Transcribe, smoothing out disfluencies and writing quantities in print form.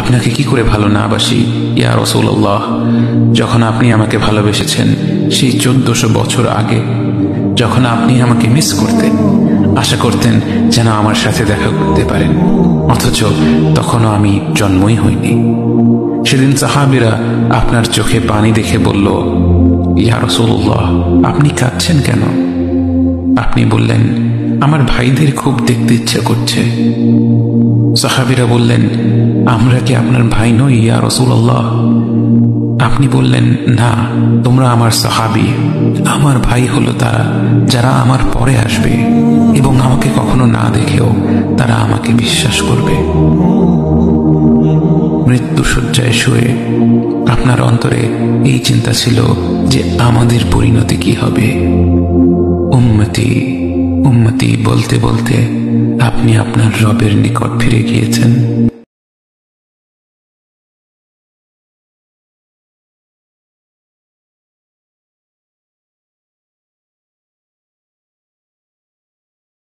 আপনাকে কি করে ভালো না বাসি ইয়া রাসূলুল্লাহ। যখন আপনি আমাকে ভালোবেসেছেন সেই 1400 বছর আগে, যখন আপনি আমাকে মিস করতেন, আশা করতেন যেন আমার সাথে দেখা করতে পারেন, অথচ তখনও আমি জন্মই হইনি। সেদিন সাহাবীরা আপনার চোখে পানি দেখে বলল, ইয়া রাসূলুল্লাহ, আপনি কাঁদছেন কেন? আপনি বললেন, আমার ভাইদের খুব দেখতে ইচ্ছা করছে। সাহাবীরা বললেন, আমরা কি আপনার ভাই নই ইয়া রাসূলুল্লাহ? আপনি বললেন, না, তোমরা আমার সাহাবী। আমার ভাই হলো তারা যারা আমার পরে আসবে এবং আমাকে কখনো না দেখেও তারা আমাকে বিশ্বাস করবে। মৃত্যু শয্যায় শুয়ে আপনার অন্তরে এই চিন্তা ছিল যে আমাদের পরিণতি কি হবে। উম্মতি উম্মতি বলতে বলতে আপনি আপনার রবের নিকট ফিরে গিয়েছেন।